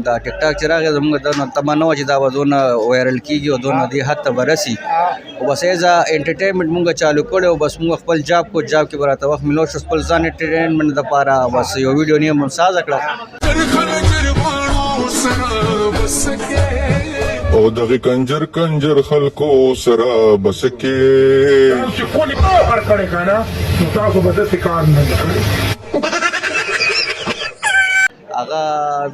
دا ټیک ټاک چې راغی زموږ د تمنا وه چې دا به دونه وایرل کېږي او دونه دې حد ته به رسي او بس ایز ا انټرټینمنټ مونږ چالو کړی او بس مونږ خپل جاب کې به راته وخت میلو شو خپل ځان انټرټینمنټ دپاره بس یو ویډیو نه مو سازه کړه او دغه کنجر خلکو سره بس کې چې کولی هر کړي کنه نو تاسو به د کار نه هغه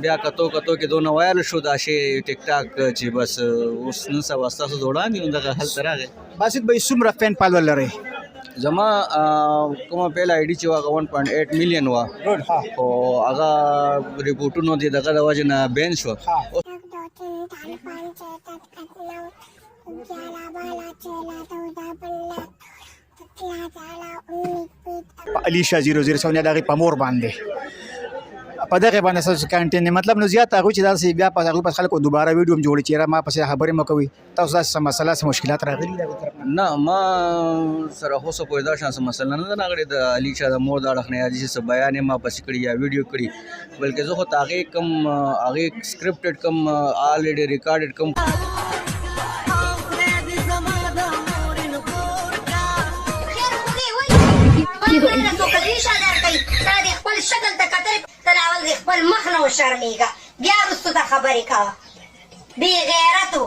بیا کتو کې دونه وایرل شو دا شی ټیک ټاک چې بس اوس نن سبا ستاسو د وړاندې دغه هلته راغی. باسط به څومره فین فالوور لري؟ زما کومه پیل آی ډي چې هغه 1.8 میلیون وه خو هغه ریپورټونو د دغه د وجې نه بین شو. علیشا 007 دغه په مور باندې په دغه باندې څه کانټین مطلب نو زیات هغه چې داسې بیا په هغه په خلکو دوباره ویډیو جوړ چې را ما پسې خبرې مکوي تاسو داسې مسله سم مشکلات راغلي نه ما سره هو څه پیدا شانس مسله نه راغلي د علیشا د مور د اړخ نه یادي څه بیان ما پسې کړی یا ویډیو کړی بلکې زه خو هغه کم هغه سکرپټډ کم الریډي ریکارډډ کم خپل مخ نه وشرمېږه بیا وروستو ته خبرې کوه بې غیرتو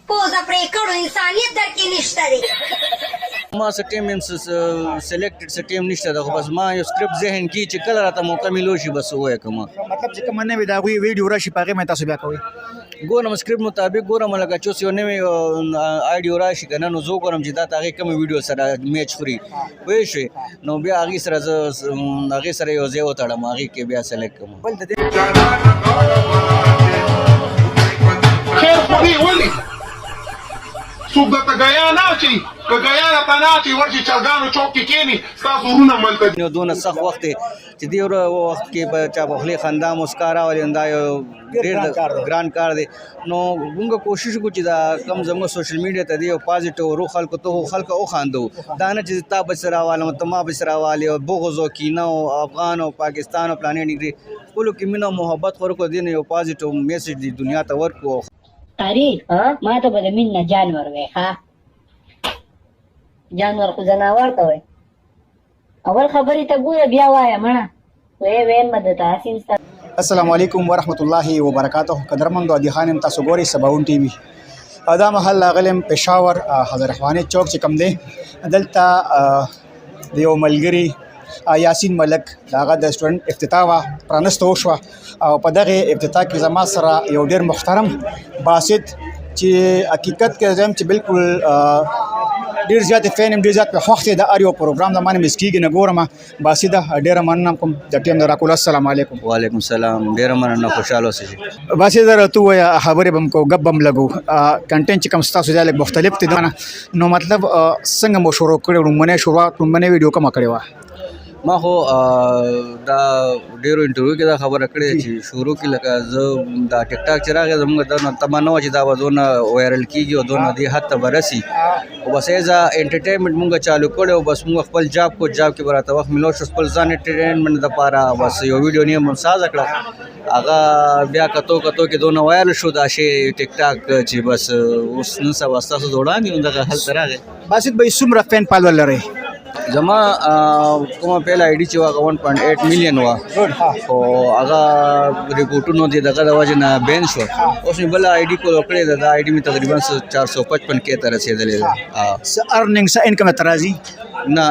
پوزه پرې کړو انسانیت در کې نشته دی ما څه ټیم سلیکټډ څه ټیم نشته ده خو بس ما یو سکرپټ ذهن کې چې کله راته موقع میلو شي بس ووایه کوم مطلب چې کوم نوې د هغوی ویډیو راشي په هغې باندې تاسو بیا کوئ ګورم سکرپټ مطابق ګورم لکه چې اوس یو نوې آیډیو راشي که نه نو زه وګورم چې دا د هغې کومې ویډیو سره میچ خوري پوه شوې نو بیا هغې سره زه هغې سره یو ځای وتړم هغې کې بیا سلیکټ کوم خیر خوري ولې څوک درته ګیا نه اچوي که ګیا راته نه اچوي ورشي چرګانو چوک کې کښېني ستاسو ورونه ملته نو دونه سخت وخت دی چې دې وخت کې به چا په خولې خندا مسکا راولي دا یو ډېر ګران کار دی نو موږ کوشش وکړو چې دا کم زموږ سوشل میډیا ته دی یو پازیټیو رو خلکو ته خلکو وخاندو دا نه چې تا پسې راوالم ته ما پسې راوالې او بغض او کینه او افغان او پاکستان او پلانې ډیګري خپلو کې مینه او محبت ورکړو دې نه یو پازیټیو میسج دی دنیا ته ورکړو تاریخ ما ته به د مین نه جانور وی ها جانور خو ځناور ته وی اول خبرې ته ګوره بیا وایه مړه ویم به د تحسین ستا السلام علیکم ورحمت الله وبرکاته قدرمندو عادي تاسو ګورئ سباون ټي وي دا محل راغلم پېښور حضرت خوانې چوک چې کوم دی دلته د یو ملګري یاسین ملک د هغه د رسټورنټ افتتاح وه پرانسته وشوه او په دغې افتتاح کې زما سره یو ډېر محترم باسط چې حقیقت کې زم چې بالکل ډېر زیات فین یم ډېر زیات په خوښ دی د هر یو پروګرام د باندې مس کېږي نه ګورم باسطه ډېره مننه کوم د ټیم د راکولو السلام علیکم وعلیکم السلام ډېره مننه خوشحاله اوسئ باسط راته ووایه خبرې به م کوو ګپ به م لګو کنټینټ چې کوم ستاسو دی لږ مختلف دی نو مطلب څنګه مو شروع کړې لومبنۍ ویډیو کومه کړې وه ما خو دا ډېرو انټرویو کې دا خبره کړې چې شروع کې لکه زه دا ټیک ټاک چې راغی زموږ د تمنا وه چې دا به دونه وایرل کېږي او دونه دې حد ته به رسي او بس ایز ا انټرټینمنټ مونږ چالو کړی او بس مونږ خپل جاب کې به راته وخت میلو شو خپل ځان انټرټینمنټ دپاره بس یو ویډیو نه مو سازه کړه هغه بیا کتو کې دونه وایرل شو دا شی ټیک ټاک چې بس اوس نن سبا ستاسو د وړاندې دغه هلته راغی. باسط به څومره فین فالوور لري؟ زما کومه پیل آی ډي چې هغه 1.8 میلیون وه خو هغه ریپورټونو د دغه د وجې نه بین شو اوس مې بله آی ډي کول کړې ده دا آی ډي مې تقریبا 455 کې ته رسېدلې ده څه ارننګ څه انکم ته راځي؟ نه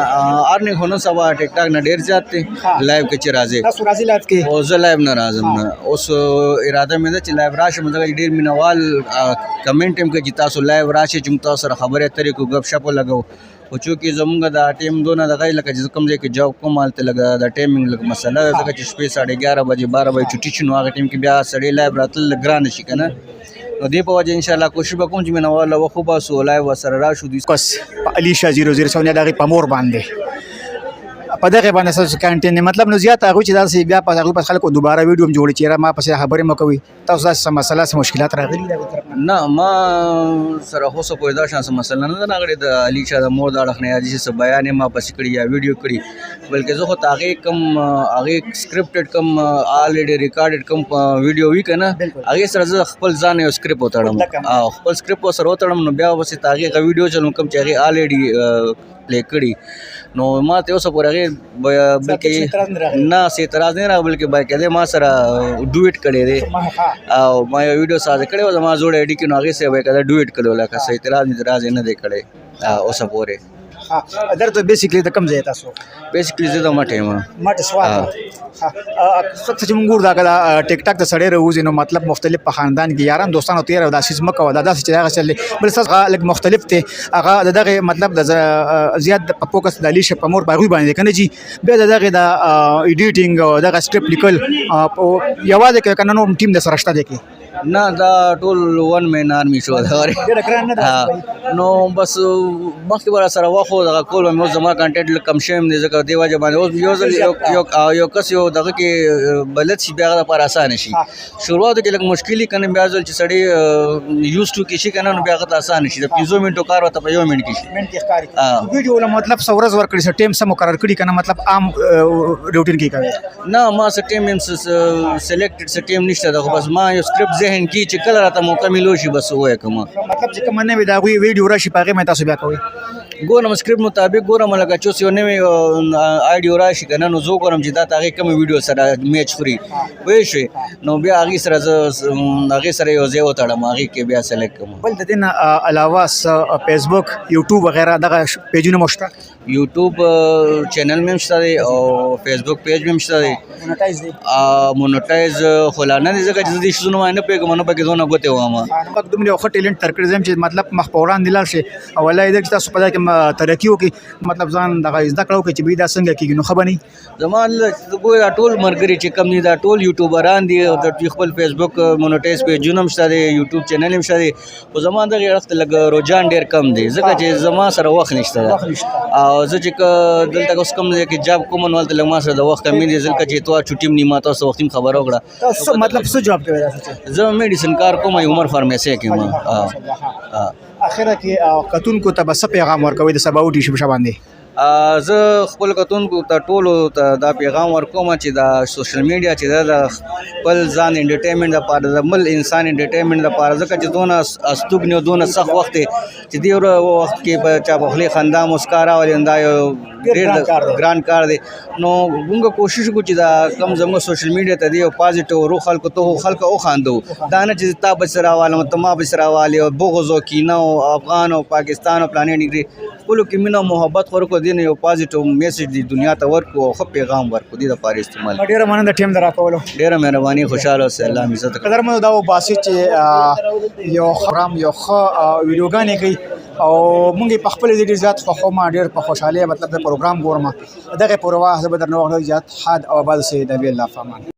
ارننګ خو نن سبا ټیک ټاک نه ډېر زیات دی لایو کې چې راځي تاسو راځي لایو کې او زه لایو نه راځم نه اوس اراده مې ده چې لایو راشم ځکه چې ډېر مینهوال کمنټ هم کوي چې تاسو لایو راشئ چې موږ تاسو سره خبرې اترې کوو ګپ شپ ولګو خو چونکې زمونږ دا ټیم دونه دغه لکه چې کوم ځای کې جاب کوم هلته لږه د ټایمینګ لږ مسله ده ځکه چې شپې 11:30 بجې 12 بجې چوټي شي نو هغه ټیم کې بیا سړی لایو راتلل ګرانه شي که نه نو دې په وجه انشاءالله کوشش به کوم چې مینهوال وخوباسو لایو ورسره راشو بس په علیشا 007 د هغې په مور باندې په دغه باندې تاسو کانټین مطلب نو زیات هغه چې داسې بیا په هغه په خلکو دوباره ویډیو هم جوړ چیرې ما پسې خبرې مکوي تاسو داسې مسله سم مشکلات راغلي نه ما سره خو څه کوی دا شان څه مسله نه ده راغلې د علي شاه د مور د اړخ نه یا چې څه بیان ما پسې کړي یا ویډیو کړي بلکې زه خو ته هغې کم هغې سکرپټډ کم آلریډي ریکارډډ کم ویډیو وي که نه هغې سره زه خپل ځان یو سکرپ وتړم او خپل سکرپ ورسره وتړم نو بیا پسې د هغې هغه ویډیو چلوم کوم چې هغې آلریډي پلی کړي نو ما ته اوسه پورې هغې بلکې نه څه اعتراض نه راغی بلکې باقاعده ما سره ډویټ کړی دی او ما یو ویډیو ساز کړی و زما زوړ ایډي کې نو هغې سره باقاعده ډویټ کړی و لکه څه اعتراض یې نه دی کړی اوسه پورې درته بیسیکلی د کم ځای تاسو بیسیکلی زه د مټ یم مټ سوال څه چې موږ ګورو دا که ټیک ټاک ته سړی راوځي نو مطلب مختلف په خاندان کې یاران دوستان او تېره دا څیز مه کوه دا داسې چې هغه چل بل ستاسو هغه لږ مختلف دی هغه د دغې مطلب د زیات په فوکس د علي شاه په مور په هغوی باندې دی که نه جي بیا د دغې د ایډیټینګ او دغه سکرپټ لیکل یوازې که نه نور ټیم د سره شته دی کې نه دا ټول ون مین آرمي شو نو بس مخکې به راسره وخت و دغه کول به مې اوس زما کنټنټ لږ کم شوی دی ځکه دې وجه باندې اوس یو ځل یو کس یو دغه کې بلد شي بیا هغه دپاره اسانه شي شروعاتو کې لږ مشکل وي که نه بیا ځل چې سړی یوز ټو کې شي که نه نو بیا هغه ته اسانه شي د 15 منټو کار ورته په 1 منټ کې شي ویډیو له مطلب څه ورځ ورکړي څه ټیم څه مقرر کړي که نه مطلب عام روټین کې کوي نه ما څه ټیم سلیکټډ څه ټیم نشته ده خو بس ما یو سکرپټ ذهن کې چې کله راته موقع ملو شي بس ووایه کوم مطلب چې کومه نوې د هغوی ویډیو راشي په هغې باندې تاسو بیا کوئ ګورم سکرپټ مطابق ګورم لکه چې اوس یو نوې آیډیو راشي که نه نو زه وګورم چې دا د هغې کومې ویډیو سره میچ خوري پوه شوې نو بیا هغې سره زه هغې سره یو ځای وتړم هغې کې بیا سلیکټ کوم بل د دې نه علاوه څه فیسبوک یوټیوب وغیره دغه پیجونه مو شته یوټیوب چینل مې هم شته دی او فیسبوک پیج مې هم شته دی مونټایز خو لا نه دی ځکه چې زه دې شیزونو باندې نه پوهېږم نو پکې ځونه ګوتې وهم دومره یو ښه ټیلنټ تر کړی یم چې مطلب مخ په وړاندې لاړ شي او الله دې چې تاسو په دې کې ترقي وکړي مطلب ځان دغه زده کړه وکړي چې بیا دا څنګه کېږي نو ښه به نه زما ګویا ټول ملګري چې کم دي دا ټول یوټیوبران دي او د خپل فیسبوک مونټایز پیجونه هم شته دی یوټیوب چینل هم شته دی خو زما دغې اړخ ته لږ رجحان ډېر کم دی ځکه چې زما سره وخت نشته ده او زه چې دلته اوس کوم ځای کې جاب کوم نو هلته لږ ما سره د وخت کمي دی ځکه چې اتوار چھټي هم ني ما تاسو وختي هم خبره وکړه مطلب څه جواب کوي زه میډیسن کار کوم عمر فارمیسي کې ما اخره کې کتونکو ته به څه پیغام ورکوي د سباوټي شپه باندې زه خپل کتونکو ته ټولو ته دا پیغام ورکوم چې دا سوشل میډیا چې دا د خپل ځان انټرټینمنټ لپاره د بل انسان انټرټینمنټ لپاره ځکه چې دونه استوګنې او دونه سخت وخت دی چې دې وخت کې په چا په خولې خندا مسکا راولي دا یو ډېر ګران کار دی نو موږ کوشش وکړو چې دا کم زموږ سوشل میډیا ته دی یو پازیټیو روح خلکو ته خلکو وخاندو دا نه چې تا به سره راوالم ته ما به سره راوالې او بغض او کینه او افغان او پاکستان او پلانې ډیګري خپلو کې مینه محبت ورکړو دې نه یو پازیټیو میسج دی دنیا ته ورکړو او ښه پیغام ورکړو دې دپاره استعمال ډېره مننه د ټیم د راکولو ډېره مهرباني خوشحاله اوسئ الله مو عزت قدرمنو دا وباسي چې یو خرام یو ښه ویډیوګانې کوي او مونږ په خپل ډېر زیات خوښوم ډېر په خوشحالۍ مطلب د پروګرام ګورم دغه پروا زه به درنه وخت زیات حد او آباد اوسئ د الله په امان